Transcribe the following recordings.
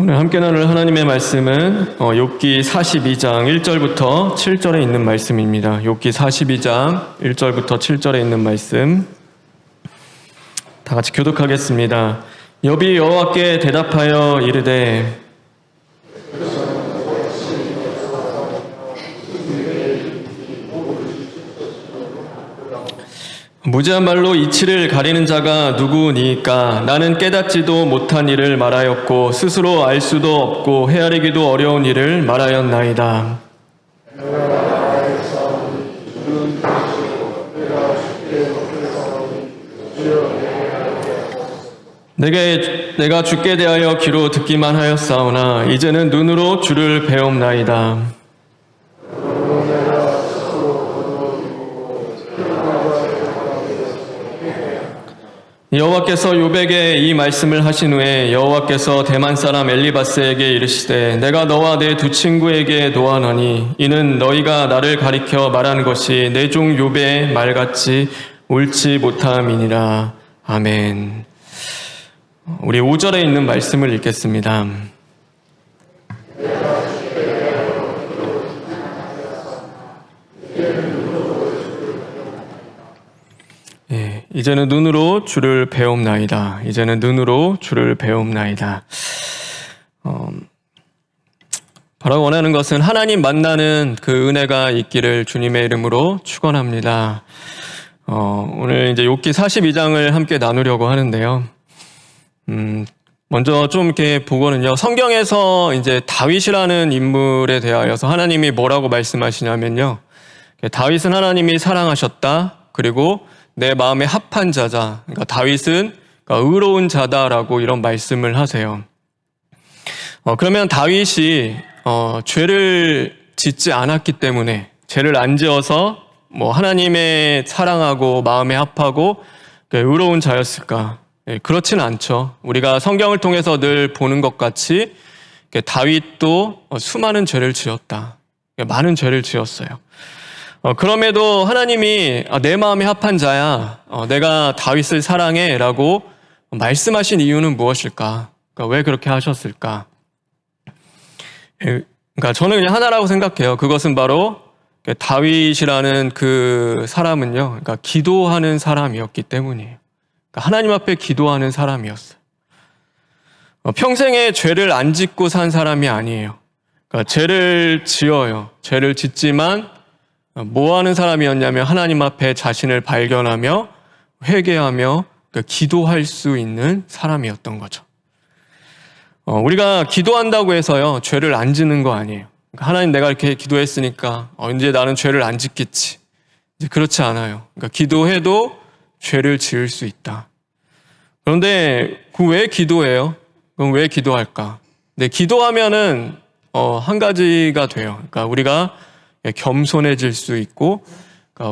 오늘 함께 나눌 하나님의 말씀은 욥기 42장 1절부터 7절에 있는 말씀입니다. 욥기 42장 1절부터 7절에 있는 말씀 다 같이 교독하겠습니다. 욥이 여호와께 대답하여 이르되 무지한 말로 이치를 가리는 자가 누구니까? 나는 깨닫지도 못한 일을 말하였고 스스로 알 수도 없고 헤아리기도 어려운 일을 말하였나이다. 내가 주께 대하여 귀로 듣기만 하였사오나 이제는 눈으로 주를 배움나이다. 여호와께서 욥에게 이 말씀을 하신 후에 여호와께서 대만 사람 엘리바스에게 이르시되 내가 너와 내 두 친구에게 노하노니 이는 너희가 나를 가리켜 말하는 것이 내 종 욥의 말같이 옳지 못함이니라. 아멘. 우리 5절에 있는 말씀을 읽겠습니다. 이제는 눈으로 주를 배움나이다. 이제는 눈으로 주를 배움나이다. 바로 원하는 것은 하나님 만나는 그 은혜가 있기를 주님의 이름으로 축원합니다. 오늘 이제 욥기 42장을 함께 나누려고 하는데요. 먼저 좀 이렇게 보고는요. 성경에서 이제 다윗이라는 인물에 대하여서 하나님이 뭐라고 말씀하시냐면요. 다윗은 하나님이 사랑하셨다. 그리고 내 마음에 합한 자다. 그러니까 다윗은 의로운 자다라고 이런 말씀을 하세요. 그러면 다윗이 죄를 짓지 않았기 때문에 죄를 안 지어서 뭐 하나님의 사랑하고 마음에 합하고 의로운 자였을까? 그렇진 않죠. 우리가 성경을 통해서 늘 보는 것 같이 다윗도 수많은 죄를 지었다. 많은 죄를 지었어요. 그럼에도 하나님이 내 마음에 합한 자야, 내가 다윗을 사랑해 라고 말씀하신 이유는 무엇일까? 그러니까 왜 그렇게 하셨을까? 그러니까 저는 그냥 하나라고 생각해요. 그것은 바로 다윗이라는 그 사람은요, 그러니까 기도하는 사람이었기 때문이에요. 그러니까 하나님 앞에 기도하는 사람이었어요. 평생에 죄를 안 짓고 산 사람이 아니에요. 그러니까 죄를 지어요. 죄를 짓지만 뭐 하는 사람이었냐면 하나님 앞에 자신을 발견하며 회개하며 기도할 수 있는 사람이었던 거죠. 우리가 기도한다고 해서요 죄를 안 짓는 거 아니에요. 그러니까 하나님 내가 이렇게 기도했으니까 이제 나는 죄를 안 짓겠지. 이제 그렇지 않아요. 그러니까 기도해도 죄를 지을 수 있다. 그런데 왜 기도해요? 그럼 왜 기도할까? 근데 기도하면은 한 가지가 돼요. 그러니까 우리가 겸손해질 수 있고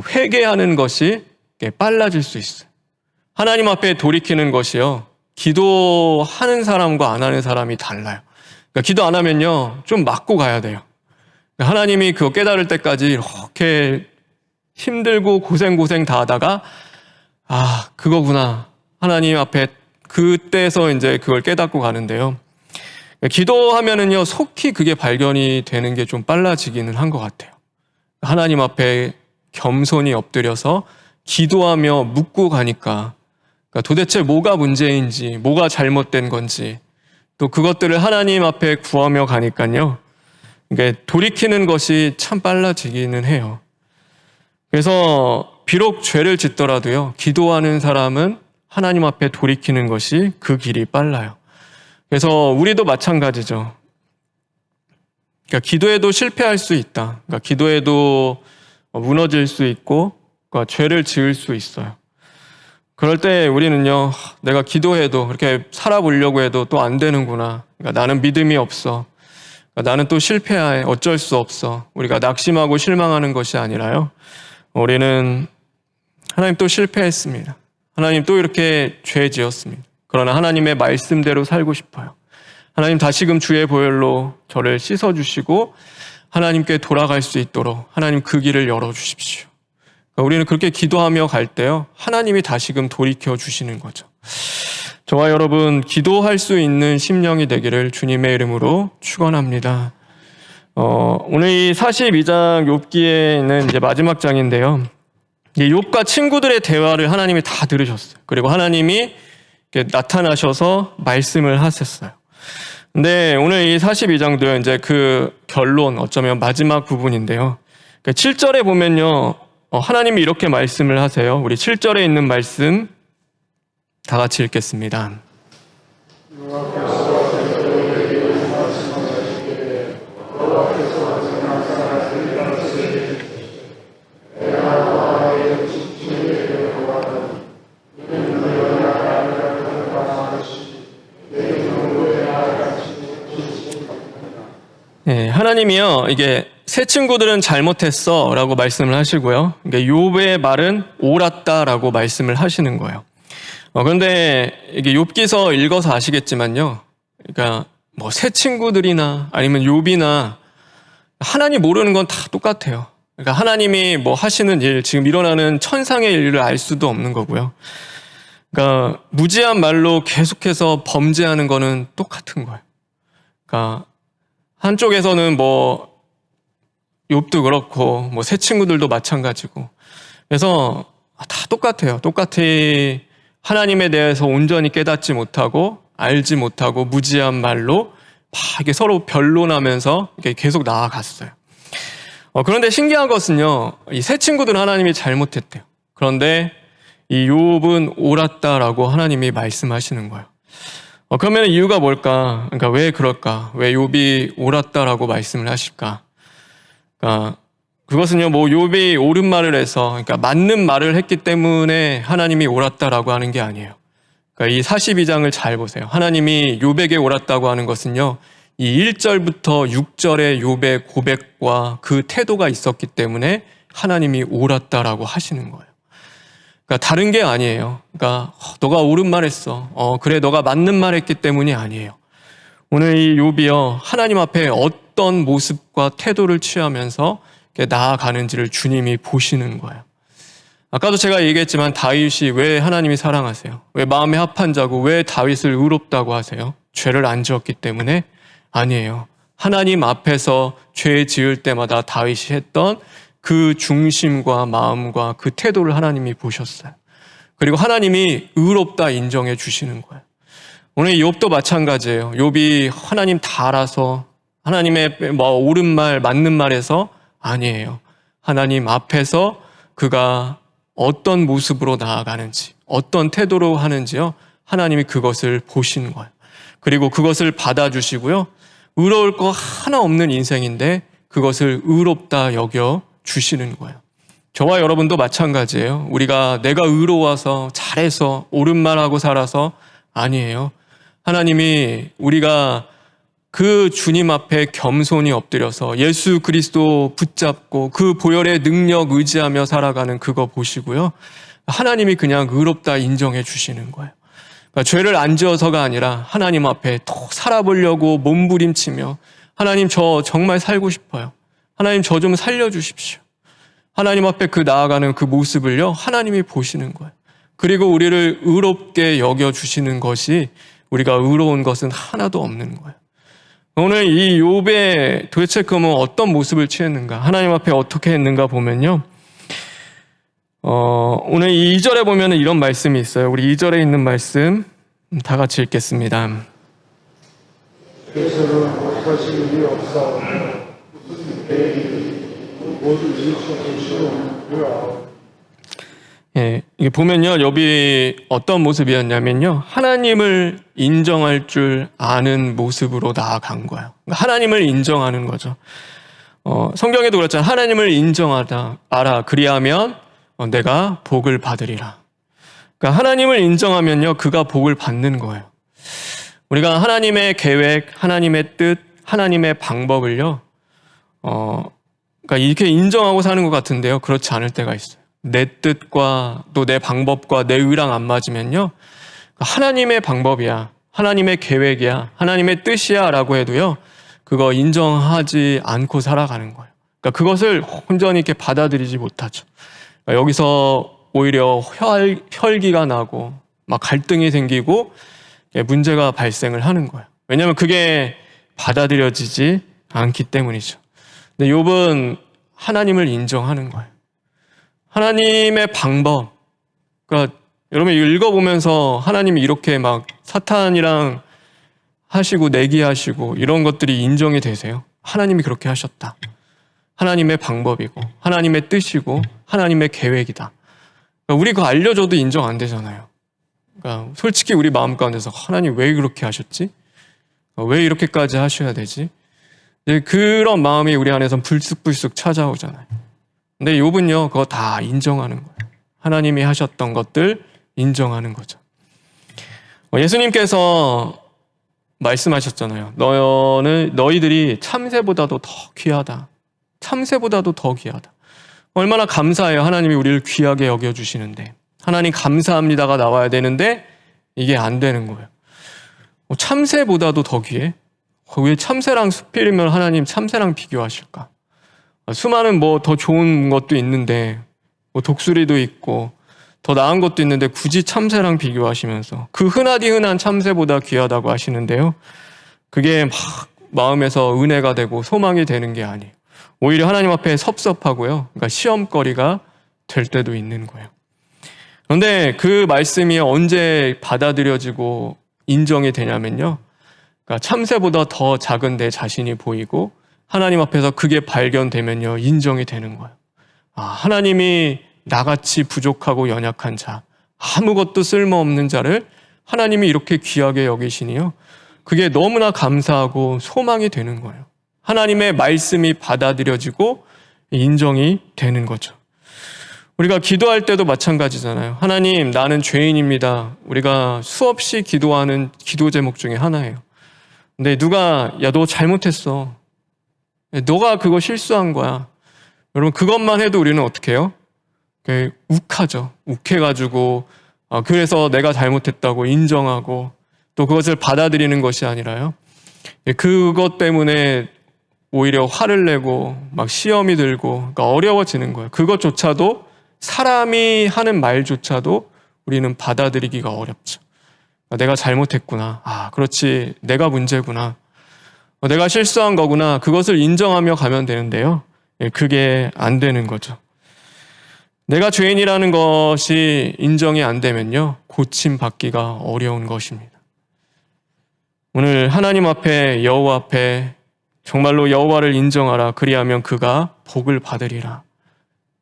회개하는 것이 빨라질 수 있어요. 하나님 앞에 돌이키는 것이요. 기도하는 사람과 안 하는 사람이 달라요. 그러니까 기도 안 하면요. 좀 맞고 가야 돼요. 하나님이 그거 깨달을 때까지 이렇게 힘들고 고생 다 하다가 그거구나. 하나님 앞에 그때서 이제 그걸 깨닫고 가는데요. 기도하면은요. 속히 그게 발견이 되는 게 좀 빨라지기는 한 것 같아요. 하나님 앞에 겸손히 엎드려서 기도하며 묻고 가니까 도대체 뭐가 문제인지 뭐가 잘못된 건지 또 그것들을 하나님 앞에 구하며 가니까요. 돌이키는 것이 참 빨라지기는 해요. 그래서 비록 죄를 짓더라도요. 기도하는 사람은 하나님 앞에 돌이키는 것이 그 길이 빨라요. 그래서 우리도 마찬가지죠. 그러니까 기도해도 실패할 수 있다. 그러니까 기도해도 무너질 수 있고 그러니까 죄를 지을 수 있어요. 그럴 때 우리는요. 내가 기도해도 그렇게 살아보려고 해도 또 안 되는구나. 그러니까 나는 믿음이 없어. 그러니까 나는 또 실패해. 어쩔 수 없어. 우리가 낙심하고 실망하는 것이 아니라요. 우리는 하나님 또 실패했습니다. 하나님 또 이렇게 죄 지었습니다. 그러나 하나님의 말씀대로 살고 싶어요. 하나님 다시금 주의 보혈로 저를 씻어주시고 하나님께 돌아갈 수 있도록 하나님 그 길을 열어주십시오. 그러니까 우리는 그렇게 기도하며 갈 때요. 하나님이 다시금 돌이켜 주시는 거죠. 저와 여러분 기도할 수 있는 심령이 되기를 주님의 이름으로 축원합니다. 오늘 이 42장 욥기에 있는 이제 마지막 장인데요. 욥과 친구들의 대화를 하나님이 다 들으셨어요. 그리고 하나님이 나타나셔서 말씀을 하셨어요. 근데 오늘 이 42장도 이제 그 결론, 어쩌면 마지막 부분인데요. 7절에 보면요, 하나님이 이렇게 말씀을 하세요. 우리 7절에 있는 말씀 다 같이 읽겠습니다. 네, 하나님이요, 이게 새 친구들은 잘못했어 라고 말씀을 하시고요. 그러니까 욥의 말은 옳았다라고 말씀을 하시는 거예요. 그런데 이게 욥기서 읽어서 아시겠지만요. 그러니까 뭐 새 친구들이나 아니면 욥이나 하나님 모르는 건 다 똑같아요. 그러니까 하나님이 뭐 하시는 일, 지금 일어나는 천상의 일을 알 수도 없는 거고요. 그러니까 무지한 말로 계속해서 범죄하는 거는 똑같은 거예요. 그러니까 한쪽에서는 뭐 욥도 그렇고 뭐 새 친구들도 마찬가지고, 그래서 다 똑같아요. 똑같이 하나님에 대해서 온전히 깨닫지 못하고 알지 못하고 무지한 말로 막 이게 서로 변론하면서 이렇게 계속 나아갔어요. 그런데 신기한 것은요, 이 새 친구들은 하나님이 잘못했대요. 그런데 이 욥은 옳았다라고 하나님이 말씀하시는 거예요. 그러면 이유가 뭘까? 그러니까 왜 그럴까? 왜 욥이 옳았다라고 말씀을 하실까? 그러니까 그것은요, 뭐 욥이 옳은 말을 해서, 그러니까 맞는 말을 했기 때문에 하나님이 옳았다라고 하는 게 아니에요. 그러니까 이 42장을 잘 보세요. 하나님이 욥에게 옳았다고 하는 것은요, 이 1절부터 6절의 욥의 고백과 그 태도가 있었기 때문에 하나님이 옳았다라고 하시는 거예요. 그러니까 다른 게 아니에요. 그러니까 너가 옳은 말 했어. 그래, 너가 맞는 말 했기 때문이 아니에요. 오늘 이 욥이요, 하나님 앞에 어떤 모습과 태도를 취하면서 나아가는지를 주님이 보시는 거예요. 아까도 제가 얘기했지만 다윗이 왜 하나님이 사랑하세요? 왜 마음에 합한 자고 왜 다윗을 의롭다고 하세요? 죄를 안 지었기 때문에? 아니에요. 하나님 앞에서 죄 지을 때마다 다윗이 했던 그 중심과 마음과 그 태도를 하나님이 보셨어요. 그리고 하나님이 의롭다 인정해 주시는 거예요. 오늘 욥도 마찬가지예요. 욥이 하나님 다 알아서 하나님의 뭐 옳은 말, 맞는 말에서 아니에요. 하나님 앞에서 그가 어떤 모습으로 나아가는지, 어떤 태도로 하는지요, 하나님이 그것을 보시는 거예요. 그리고 그것을 받아주시고요, 의로울 거 하나 없는 인생인데 그것을 의롭다 여겨 주시는 거예요. 저와 여러분도 마찬가지예요. 우리가 내가 의로워서 잘해서 옳은 말하고 살아서 아니에요. 하나님이 우리가 그 주님 앞에 겸손히 엎드려서 예수 그리스도 붙잡고 그 보혈의 능력 의지하며 살아가는 그거 보시고요, 하나님이 그냥 의롭다 인정해 주시는 거예요. 그러니까 죄를 안 지어서가 아니라 하나님 앞에 더 살아보려고 몸부림치며, 하나님 저 정말 살고 싶어요. 하나님 저 좀 살려주십시오. 하나님 앞에 그 나아가는 그 모습을요, 하나님이 보시는 거예요. 그리고 우리를 의롭게 여겨주시는 것이, 우리가 의로운 것은 하나도 없는 거예요. 오늘 이 욥의 도대체 그러면 어떤 모습을 취했는가, 하나님 앞에 어떻게 했는가 보면요, 오늘 이 2절에 보면 이런 말씀이 있어요. 우리 2절에 있는 말씀 다 같이 읽겠습니다. 그래서는 못하실 일이 없사오니 무슨 계획이 모두 일처리시오니라. 예, 이게 보면요, 욥이 어떤 모습이었냐면요, 하나님을 인정할 줄 아는 모습으로 나아간 거예요. 하나님을 인정하는 거죠. 성경에도 그렇잖아요. 하나님을 인정하다, 알아. 그리하면 내가 복을 받으리라. 그러니까 하나님을 인정하면요, 그가 복을 받는 거예요. 우리가 하나님의 계획, 하나님의 뜻, 하나님의 방법을요, 그러니까 이렇게 인정하고 사는 것 같은데요, 그렇지 않을 때가 있어요. 내 뜻과 또 내 방법과 내 의랑 안 맞으면요, 하나님의 방법이야, 하나님의 계획이야, 하나님의 뜻이야 라고 해도요, 그거 인정하지 않고 살아가는 거예요. 그러니까 그것을 온전히 이렇게 받아들이지 못하죠. 그러니까 여기서 오히려 혈기가 나고 막 갈등이 생기고 문제가 발생을 하는 거예요. 왜냐하면 그게 받아들여지지 않기 때문이죠. 근데 욥은 하나님을 인정하는 거예요. 하나님의 방법. 그러니까 여러분 읽어보면서 하나님이 이렇게 막 사탄이랑 하시고 내기하시고 이런 것들이 인정이 되세요? 하나님이 그렇게 하셨다. 하나님의 방법이고 하나님의 뜻이고 하나님의 계획이다. 그러니까 우리 그거 알려줘도 인정 안 되잖아요. 그러니까 솔직히 우리 마음 가운데서 하나님 왜 그렇게 하셨지? 왜 이렇게까지 하셔야 되지? 그런 마음이 우리 안에선 불쑥불쑥 찾아오잖아요. 근데 욥은요 그거 다 인정하는 거예요. 하나님이 하셨던 것들 인정하는 거죠. 예수님께서 말씀하셨잖아요. 너희들이 참새보다도 더 귀하다. 참새보다도 더 귀하다. 얼마나 감사해요. 하나님이 우리를 귀하게 여겨주시는데. 하나님 감사합니다가 나와야 되는데 이게 안 되는 거예요. 참새보다도 더 귀해? 왜 참새랑 수필이면 하나님 참새랑 비교하실까? 수많은 뭐 더 좋은 것도 있는데 뭐 독수리도 있고 더 나은 것도 있는데 굳이 참새랑 비교하시면서 그 흔하디 흔한 참새보다 귀하다고 하시는데요. 그게 막 마음에서 은혜가 되고 소망이 되는 게 아니에요. 오히려 하나님 앞에 섭섭하고요. 그러니까 시험거리가 될 때도 있는 거예요. 그런데 그 말씀이 언제 받아들여지고 인정이 되냐면요. 그러니까 참새보다 더 작은 내 자신이 보이고 하나님 앞에서 그게 발견되면요. 인정이 되는 거예요. 하나님이 나같이 부족하고 연약한 자, 아무것도 쓸모없는 자를 하나님이 이렇게 귀하게 여기시니요. 그게 너무나 감사하고 소망이 되는 거예요. 하나님의 말씀이 받아들여지고 인정이 되는 거죠. 우리가 기도할 때도 마찬가지잖아요. 하나님, 나는 죄인입니다. 우리가 수없이 기도하는 기도 제목 중에 하나예요. 근데 누가 야, 너 잘못했어. 너가 그거 실수한 거야. 여러분 그것만 해도 우리는 어떻게 해요? 욱하죠. 욱해가지고 그래서 내가 잘못했다고 인정하고 또 그것을 받아들이는 것이 아니라요. 그것 때문에 오히려 화를 내고 막 시험이 들고 그러니까 어려워지는 거예요. 그것조차도 사람이 하는 말조차도 우리는 받아들이기가 어렵죠. 내가 잘못했구나. 그렇지. 내가 문제구나. 내가 실수한 거구나. 그것을 인정하며 가면 되는데요. 그게 안 되는 거죠. 내가 죄인이라는 것이 인정이 안 되면요. 고침받기가 어려운 것입니다. 오늘 하나님 앞에 여호와 앞에 정말로 여호와를 인정하라. 그리하면 그가 복을 받으리라.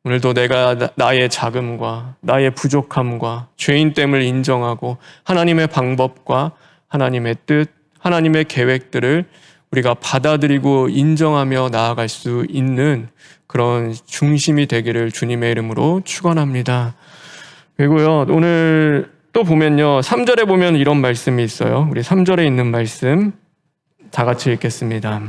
오늘도 내가 나의 작음과 나의 부족함과 죄인됨을 인정하고 하나님의 방법과 하나님의 뜻, 하나님의 계획들을 우리가 받아들이고 인정하며 나아갈 수 있는 그런 중심이 되기를 주님의 이름으로 축원합니다. 그리고요, 오늘 또 보면요, 3절에 보면 이런 말씀이 있어요. 우리 3절에 있는 말씀 다 같이 읽겠습니다.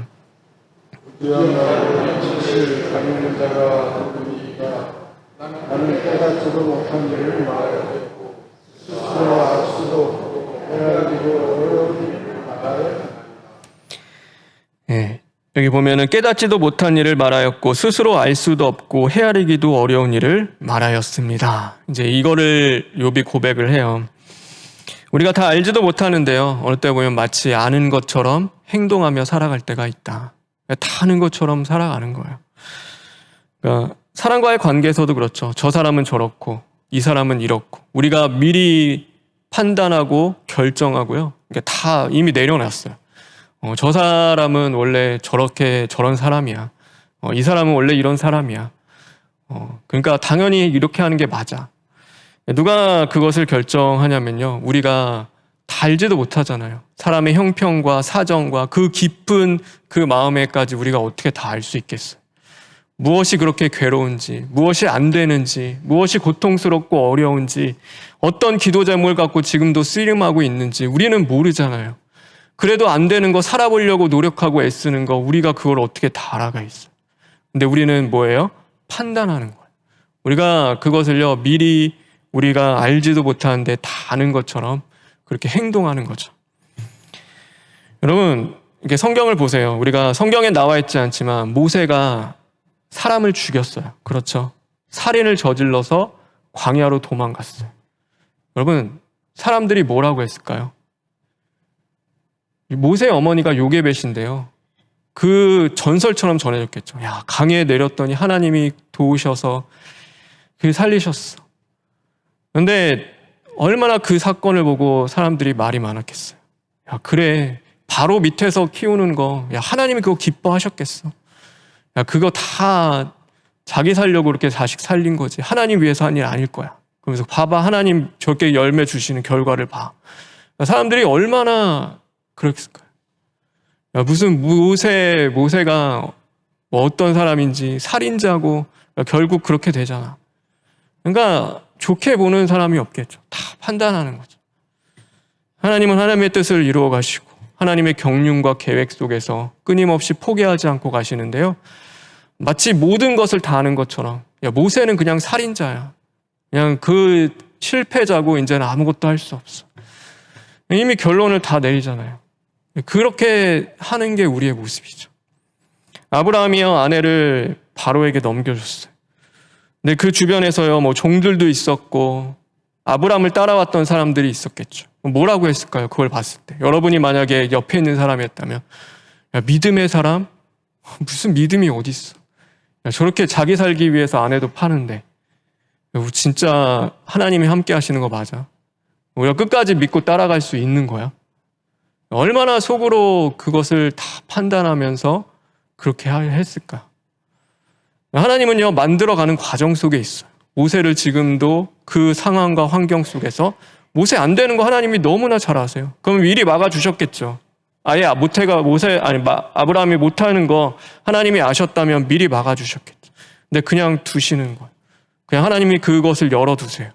부지런하고 지식을 가리는 자가 누구니까 나는 깨닫지도 못한 일을 말하였고 스스로 알 수도 없고 헤아리기도 어려운 일을 말하였다. 여기 보면은 깨닫지도 못한 일을 말하였고 스스로 알 수도 없고 헤아리기도 어려운 일을 말하였습니다. 이제 이거를 욥이 고백을 해요. 우리가 다 알지도 못하는데요. 어느 때 보면 마치 아는 것처럼 행동하며 살아갈 때가 있다. 다 아는 것처럼 살아가는 거예요. 그러니까 사람과의 관계에서도 그렇죠. 저 사람은 저렇고 이 사람은 이렇고 우리가 미리 판단하고 결정하고요. 그러니까 다 이미 내려놨어요. 저 사람은 원래 저런 사람이야. 이 사람은 원래 이런 사람이야. 그러니까 당연히 이렇게 하는 게 맞아. 누가 그것을 결정하냐면요. 우리가 다 알지도 못하잖아요. 사람의 형편과 사정과 그 깊은 그 마음에까지 우리가 어떻게 다 알 수 있겠어요. 무엇이 그렇게 괴로운지, 무엇이 안 되는지, 무엇이 고통스럽고 어려운지, 어떤 기도 제목을 갖고 지금도 씨름하고 있는지 우리는 모르잖아요. 그래도 안 되는 거 살아보려고 노력하고 애쓰는 거 우리가 그걸 어떻게 다 알아가겠어요. 근데 우리는 뭐예요? 판단하는 거예요. 우리가 그것을요 미리 우리가 알지도 못하는데 다 아는 것처럼 그렇게 행동하는 거죠. 여러분 이렇게 성경을 보세요. 우리가 성경에 나와 있지 않지만 모세가 사람을 죽였어요. 그렇죠? 살인을 저질러서 광야로 도망갔어요. 여러분 사람들이 뭐라고 했을까요? 모세의 어머니가 요게벳인데요. 그 전설처럼 전해졌겠죠. 야, 강에 내렸더니 하나님이 도우셔서 그 살리셨어. 근데 얼마나 그 사건을 보고 사람들이 말이 많았겠어요. 야, 그래. 바로 밑에서 키우는 거, 야, 하나님이 그거 기뻐하셨겠어. 야, 그거 다 자기 살려고 그렇게 자식 살린 거지. 하나님 위해서 한 일 아닐 거야. 그러면서 봐봐, 하나님 저렇게 열매 주시는 결과를 봐. 야, 사람들이 얼마나 그랬을까요? 야, 무슨 모세가 뭐 어떤 사람인지 살인자고, 야, 결국 그렇게 되잖아. 그러니까 좋게 보는 사람이 없겠죠. 다 판단하는 거죠. 하나님은 하나님의 뜻을 이루어 가시고 하나님의 경륜과 계획 속에서 끊임없이 포기하지 않고 가시는데요. 마치 모든 것을 다 아는 것처럼, 야, 모세는 그냥 살인자야. 그냥 그 실패자고 이제는 아무것도 할 수 없어. 이미 결론을 다 내리잖아요. 그렇게 하는 게 우리의 모습이죠. 아브라함이요, 아내를 바로에게 넘겨줬어요. 근데 그 주변에서요, 뭐 종들도 있었고 아브라함을 따라왔던 사람들이 있었겠죠. 뭐라고 했을까요? 그걸 봤을 때. 여러분이 만약에 옆에 있는 사람이었다면, 야, 믿음의 사람? 무슨 믿음이 어디 있어? 야, 저렇게 자기 살기 위해서 아내도 파는데, 야, 진짜 하나님이 함께 하시는 거 맞아? 우리가 끝까지 믿고 따라갈 수 있는 거야? 얼마나 속으로 그것을 다 판단하면서 그렇게 했을까? 하나님은요, 만들어가는 과정 속에 있어요. 모세를 지금도 그 상황과 환경 속에서 모세 안 되는 거 하나님이 너무나 잘 아세요. 그럼 미리 막아주셨겠죠. 아예 아브라함이 못하는 거 하나님이 아셨다면 미리 막아주셨겠죠. 근데 그냥 두시는 거예요. 그냥 하나님이 그것을 열어두세요.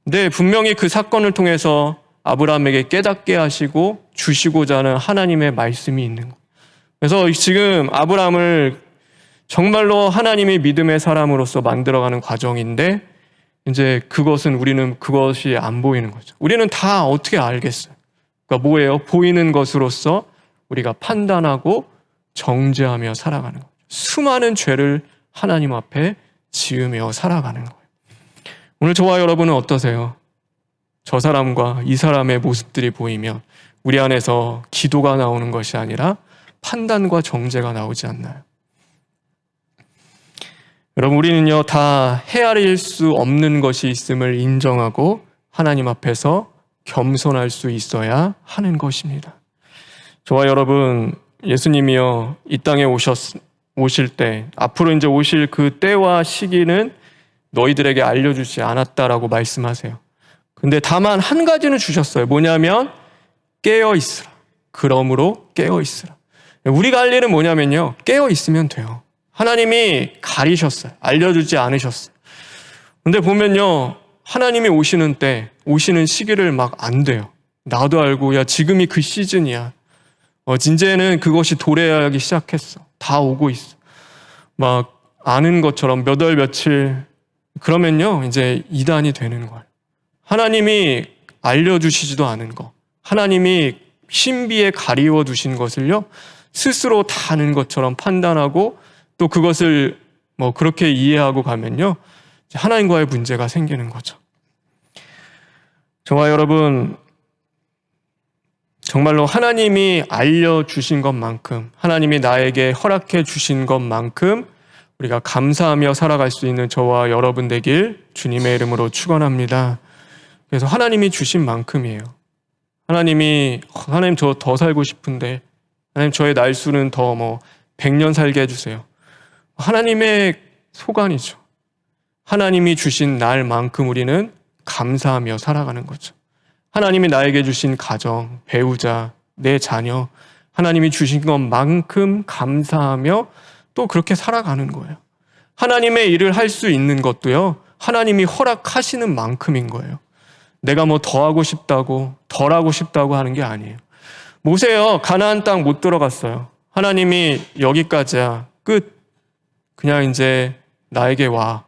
근데 분명히 그 사건을 통해서 아브라함에게 깨닫게 하시고 주시고자 하는 하나님의 말씀이 있는 거예요. 그래서 지금 아브라함을 정말로 하나님이 믿음의 사람으로서 만들어가는 과정인데, 이제 우리는 그것이 안 보이는 거죠. 우리는 다 어떻게 알겠어요? 그러니까 뭐예요? 보이는 것으로서 우리가 판단하고 정죄하며 살아가는 거죠. 수많은 죄를 하나님 앞에 지으며 살아가는 거예요. 오늘 저와 여러분은 어떠세요? 저 사람과 이 사람의 모습들이 보이면 우리 안에서 기도가 나오는 것이 아니라 판단과 정죄가 나오지 않나요? 여러분, 우리는요, 다 헤아릴 수 없는 것이 있음을 인정하고 하나님 앞에서 겸손할 수 있어야 하는 것입니다. 저와 여러분, 예수님이요, 이 땅에 오실 때, 앞으로 이제 오실 그 때와 시기는 너희들에게 알려주지 않았다라고 말씀하세요. 근데 다만 한 가지는 주셨어요. 뭐냐면, 깨어 있으라. 그러므로 깨어 있으라. 우리가 할 일은 뭐냐면요, 깨어 있으면 돼요. 하나님이 가리셨어요. 알려주지 않으셨어요. 근데 보면요, 하나님이 오시는 때, 오시는 시기를 막 안 돼요. 나도 알고, 야, 지금이 그 시즌이야. 이제는 그것이 도래하기 시작했어. 다 오고 있어. 막 아는 것처럼 몇 월 며칠, 그러면요, 이제 이단이 되는 거예요. 하나님이 알려주시지도 않은 거, 하나님이 신비에 가리워 두신 것을요, 스스로 다 아는 것처럼 판단하고 또 그것을 뭐 그렇게 이해하고 가면요, 하나님과의 문제가 생기는 거죠. 저와 여러분, 정말로 하나님이 알려주신 것만큼, 하나님이 나에게 허락해 주신 것만큼 우리가 감사하며 살아갈 수 있는 저와 여러분 되길 주님의 이름으로 축원합니다. 그래서 하나님이 주신 만큼이에요. 하나님 저 더 살고 싶은데, 하나님 저의 날수는 더 100년 살게 해주세요. 하나님의 소관이죠. 하나님이 주신 날만큼 우리는 감사하며 살아가는 거죠. 하나님이 나에게 주신 가정, 배우자, 내 자녀, 하나님이 주신 것만큼 감사하며 또 그렇게 살아가는 거예요. 하나님의 일을 할 수 있는 것도요, 하나님이 허락하시는 만큼인 거예요. 내가 더 하고 싶다고, 덜 하고 싶다고 하는 게 아니에요. 모세요, 가나안 땅 못 들어갔어요. 하나님이 여기까지야, 끝. 그냥 이제 나에게 와.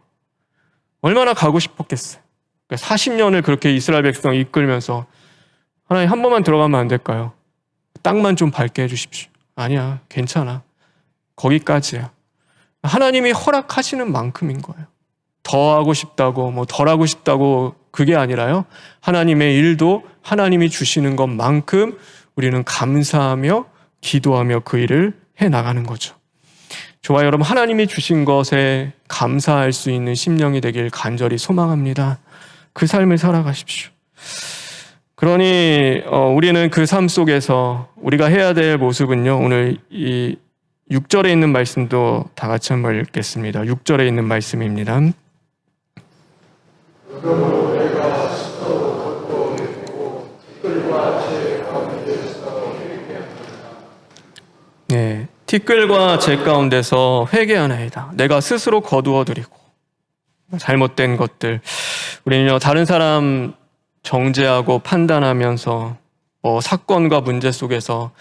얼마나 가고 싶었겠어요. 40년을 그렇게 이스라엘 백성 이끌면서 하나님 한 번만 들어가면 안 될까요? 땅만 좀 밟게 해주십시오. 아니야, 괜찮아. 거기까지야. 하나님이 허락하시는 만큼인 거예요. 더 하고 싶다고, 덜 하고 싶다고 그게 아니라요. 하나님의 일도 하나님이 주시는 것만큼 우리는 감사하며 기도하며 그 일을 해나가는 거죠. 저와 여러분, 하나님이 주신 것에 감사할 수 있는 심령이 되길 간절히 소망합니다. 그 삶을 살아가십시오. 그러니 우리는 그 삶 속에서 우리가 해야 될 모습은요, 오늘 이 6절에 있는 말씀도 다 같이 한번 읽겠습니다. 6절에 있는 말씀입니다. 네, 티끌과 재 가운데서 회개하나이다. 내가 스스로 거두어드리고 잘못된 것들, 우리는요 다른 사람 정죄하고 판단하면서 사건과 문제 속에서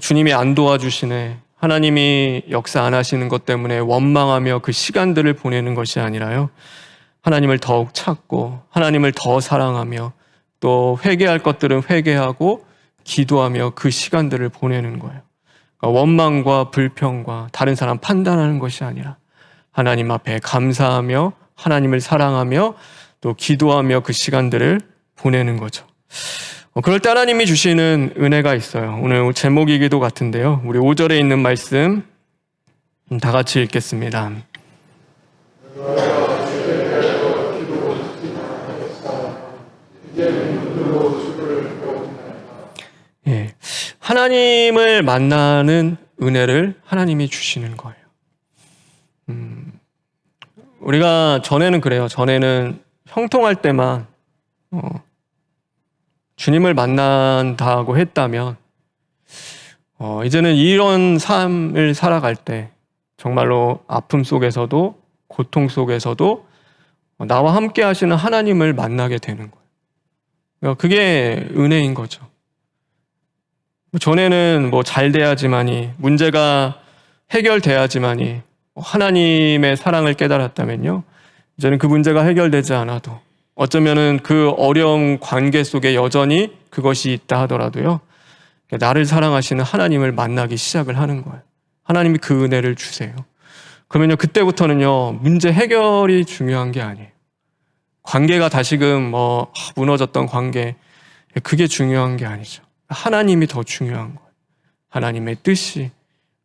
주님이 안 도와주시네, 하나님이 역사 안 하시는 것 때문에 원망하며 그 시간들을 보내는 것이 아니라요, 하나님을 더욱 찾고 하나님을 더 사랑하며 또 회개할 것들은 회개하고 기도하며 그 시간들을 보내는 거예요. 그러니까 원망과 불평과 다른 사람 판단하는 것이 아니라 하나님 앞에 감사하며 하나님을 사랑하며 또 기도하며 그 시간들을 보내는 거죠. 그럴 때 하나님이 주시는 은혜가 있어요. 오늘 제목이기도 같은데요, 우리 5절에 있는 말씀 다 같이 읽겠습니다. 예, 하나님을 만나는 은혜를 하나님이 주시는 거예요. 우리가 전에는 그래요. 전에는 형통할 때만 주님을 만난다고 했다면 이제는 이런 삶을 살아갈 때 정말로 아픔 속에서도 고통 속에서도 나와 함께 하시는 하나님을 만나게 되는 거예요. 그러니까 그게 은혜인 거죠. 전에는 잘 돼야지만이, 문제가 해결돼야지만이 하나님의 사랑을 깨달았다면요, 이제는 그 문제가 해결되지 않아도 어쩌면은 그 어려운 관계 속에 여전히 그것이 있다 하더라도요, 나를 사랑하시는 하나님을 만나기 시작을 하는 거예요. 하나님이 그 은혜를 주세요. 그러면요, 그때부터는요, 문제 해결이 중요한 게 아니에요. 관계가 다시금 무너졌던 관계, 그게 중요한 게 아니죠. 하나님이 더 중요한 거예요. 하나님의 뜻이,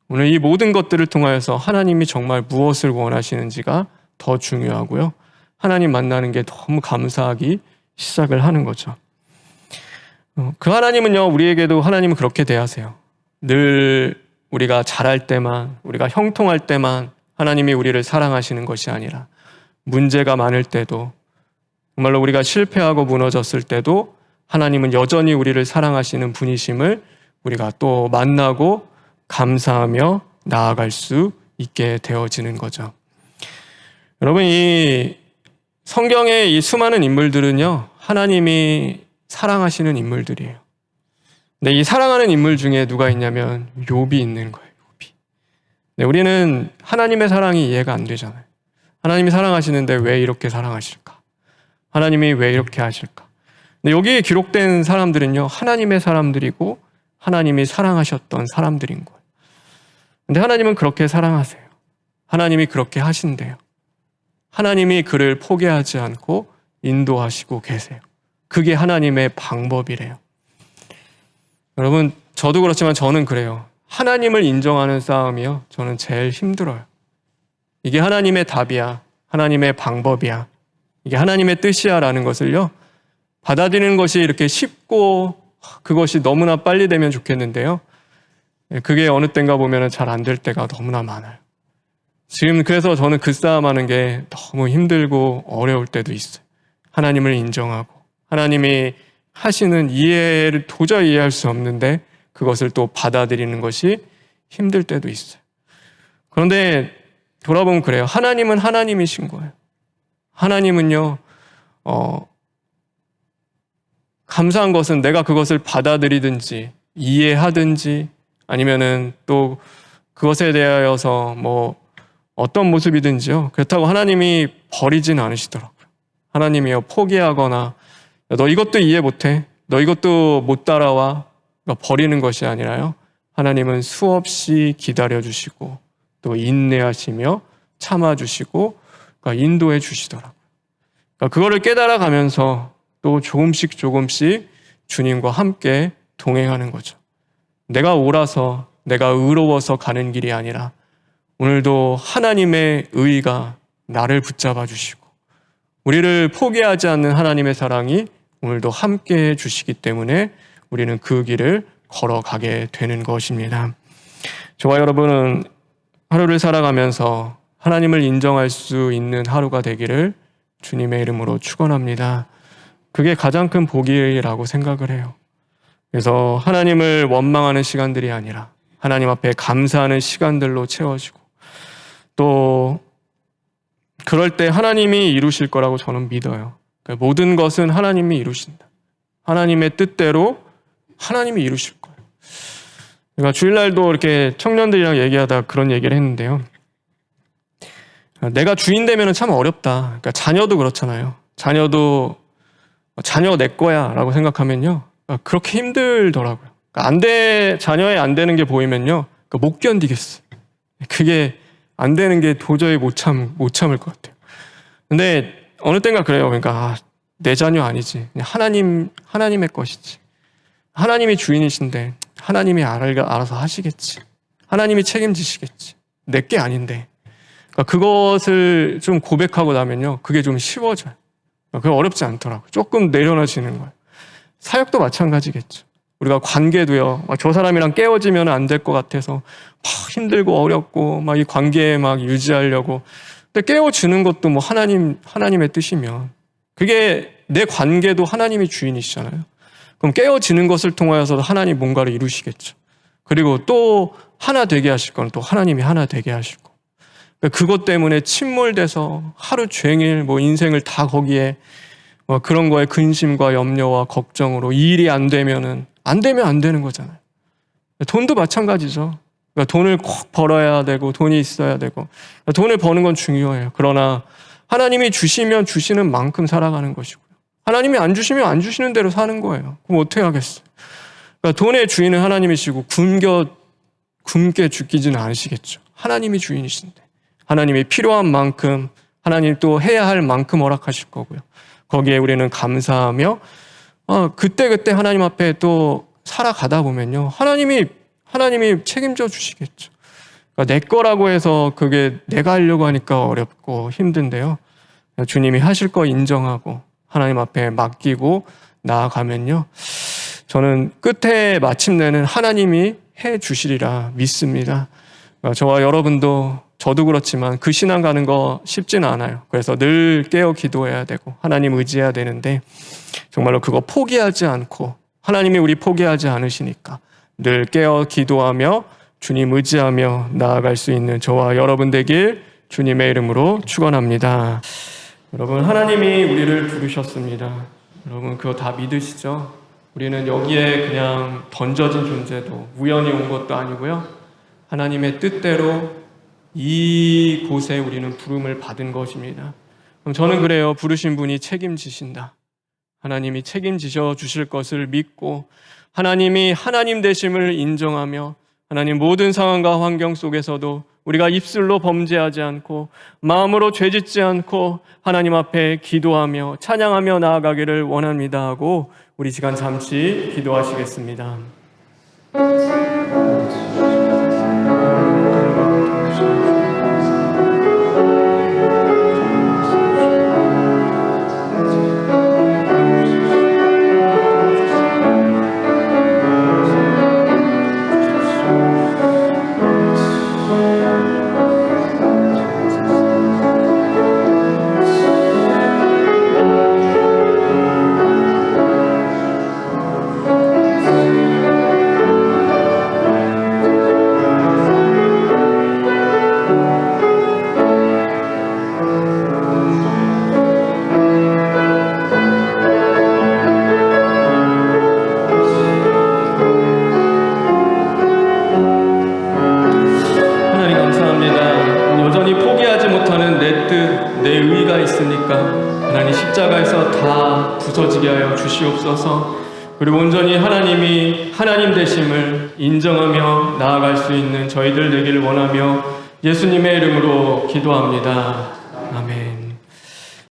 오늘 이 모든 것들을 통하여서 하나님이 정말 무엇을 원하시는지가 더 중요하고요, 하나님 만나는 게 너무 감사하기 시작을 하는 거죠. 그 하나님은요, 우리에게도 하나님은 그렇게 대하세요. 늘 우리가 잘할 때만, 우리가 형통할 때만 하나님이 우리를 사랑하시는 것이 아니라 문제가 많을 때도, 정말로 우리가 실패하고 무너졌을 때도 하나님은 여전히 우리를 사랑하시는 분이심을 우리가 또 만나고 감사하며 나아갈 수 있게 되어지는 거죠. 여러분, 이 성경의 이 수많은 인물들은요, 하나님이 사랑하시는 인물들이에요. 근데 이 사랑하는 인물 중에 누가 있냐면 욥이 있는 거예요. 욥이. 네, 우리는 하나님의 사랑이 이해가 안 되잖아요. 하나님이 사랑하시는데 왜 이렇게 사랑하실까? 하나님이 왜 이렇게 하실까? 근데 여기에 기록된 사람들은요, 하나님의 사람들이고 하나님이 사랑하셨던 사람들인 거예요. 근데 하나님은 그렇게 사랑하세요. 하나님이 그렇게 하신대요. 하나님이 그를 포기하지 않고 인도하시고 계세요. 그게 하나님의 방법이래요. 여러분, 저도 그렇지만 저는 그래요. 하나님을 인정하는 싸움이요, 저는 제일 힘들어요. 이게 하나님의 답이야, 하나님의 방법이야, 이게 하나님의 뜻이야 라는 것을요, 받아들이는 것이 이렇게 쉽고 그것이 너무나 빨리 되면 좋겠는데요, 그게 어느 때인가 보면 잘 안 될 때가 너무나 많아요. 지금 그래서 저는 그 싸움하는 게 너무 힘들고 어려울 때도 있어요. 하나님을 인정하고 하나님이 하시는 이해를 도저히 이해할 수 없는데 그것을 또 받아들이는 것이 힘들 때도 있어요. 그런데 돌아보면 그래요. 하나님은 하나님이신 거예요. 하나님은요, 감사한 것은 내가 그것을 받아들이든지 이해하든지 아니면은 또 그것에 대하여서 어떤 모습이든지요, 그렇다고 하나님이 버리진 않으시더라고요. 하나님이요, 포기하거나 너 이것도 이해 못해, 너 이것도 못 따라와, 버리는 것이 아니라요, 하나님은 수없이 기다려주시고 또 인내하시며 참아주시고 인도해 주시더라고요. 그거를 깨달아가면서 또 조금씩 주님과 함께 동행하는 거죠. 내가 옳아서 내가 의로워서 가는 길이 아니라 오늘도 하나님의 의가 나를 붙잡아 주시고 우리를 포기하지 않는 하나님의 사랑이 오늘도 함께 해 주시기 때문에 우리는 그 길을 걸어가게 되는 것입니다. 저와 여러분은 하루를 살아가면서 하나님을 인정할 수 있는 하루가 되기를 주님의 이름으로 축원합니다. 그게 가장 큰 복이라고 생각을 해요. 그래서 하나님을 원망하는 시간들이 아니라 하나님 앞에 감사하는 시간들로 채워지고 또 그럴 때 하나님이 이루실 거라고 저는 믿어요. 그러니까 모든 것은 하나님이 이루신다. 하나님의 뜻대로 하나님이 이루실 거예요. 그러니까 주일날도 이렇게 청년들이랑 얘기하다 그런 얘기를 했는데요. 내가 주인 되면 참 어렵다. 그러니까 자녀도 그렇잖아요. 자녀도 자녀 내 거야 라고 생각하면요. 그렇게 힘들더라고요. 그러니까 자녀에 안 되는 게 보이면요. 못 견디겠어요. 그게 안 되는 게 도저히 못 참을 것 같아요. 근데 어느 땐가 그래요. 그러니까 내 자녀 아니지. 그냥 하나님의 것이지. 하나님이 주인이신데 하나님이 알아서 하시겠지. 하나님이 책임지시겠지. 내 게 아닌데. 그러니까 그것을 좀 고백하고 나면요. 그게 좀 쉬워져요. 그게 어렵지 않더라고요. 조금 내려놔지는 거예요. 사역도 마찬가지겠죠. 우리가 관계도요. 저 사람이랑 깨어지면 안 될 것 같아서 막 힘들고 어렵고 막 이 관계 막 유지하려고. 근데 깨어지는 것도 뭐 하나님의 뜻이면 그게 내 관계도 하나님이 주인이시잖아요. 그럼 깨어지는 것을 통하여서 하나님 뭔가를 이루시겠죠. 그리고 또 하나 되게 하실 건 또 하나님이 하나 되게 하시고. 그것 때문에 침몰돼서 하루 종일 뭐 인생을 다 거기에 그런 거에 근심과 염려와 걱정으로 이 일이 안 되면 안 되는 거잖아요. 돈도 마찬가지죠. 그러니까 돈을 꼭 벌어야 되고 돈이 있어야 되고 돈을 버는 건 중요해요. 그러나 하나님이 주시면 주시는 만큼 살아가는 것이고요. 하나님이 안 주시면 안 주시는 대로 사는 거예요. 그럼 어떻게 하겠어요? 그러니까 돈의 주인은 하나님이시고 굶게 죽이지는 않으시겠죠. 하나님이 주인이신데 하나님이 필요한 만큼 하나님 또 해야 할 만큼 허락하실 거고요. 거기에 우리는 감사하며 그때 하나님 앞에 또 살아가다 보면요. 하나님이 책임져 주시겠죠. 그러니까 내 거라고 해서 그게 내가 하려고 하니까 어렵고 힘든데요. 주님이 하실 거 인정하고 하나님 앞에 맡기고 나아가면요. 저는 끝에 마침내는 하나님이 해 주시리라 믿습니다. 저와 여러분도 저도 그렇지만 그 신앙 가는 거 쉽지는 않아요. 그래서 늘 깨어 기도해야 되고 하나님 의지해야 되는데 정말로 그거 포기하지 않고 하나님이 우리 포기하지 않으시니까 늘 깨어 기도하며 주님 의지하며 나아갈 수 있는 저와 여러분 되길 주님의 이름으로 축원합니다. 여러분 하나님이 우리를 부르셨습니다. 여러분 그거 다 믿으시죠? 우리는 여기에 그냥 던져진 존재도 우연히 온 것도 아니고요. 하나님의 뜻대로 이곳에 우리는 부름을 받은 것입니다. 그럼 저는 그래요. 부르신 분이 책임지신다. 하나님이 책임지셔 주실 것을 믿고 하나님이 하나님 되심을 인정하며 하나님 모든 상황과 환경 속에서도 우리가 입술로 범죄하지 않고 마음으로 죄짓지 않고 하나님 앞에 기도하며 찬양하며 나아가기를 원합니다 하고 우리 시간 잠시 기도하시겠습니다. 내 의가 있으니까 하나님 십자가에서 다 부서지게 하여 주시옵소서. 그리고 온전히 하나님이 하나님 되심을 인정하며 나아갈 수 있는 저희들 되기를 원하며 예수님의 이름으로 기도합니다. 아멘.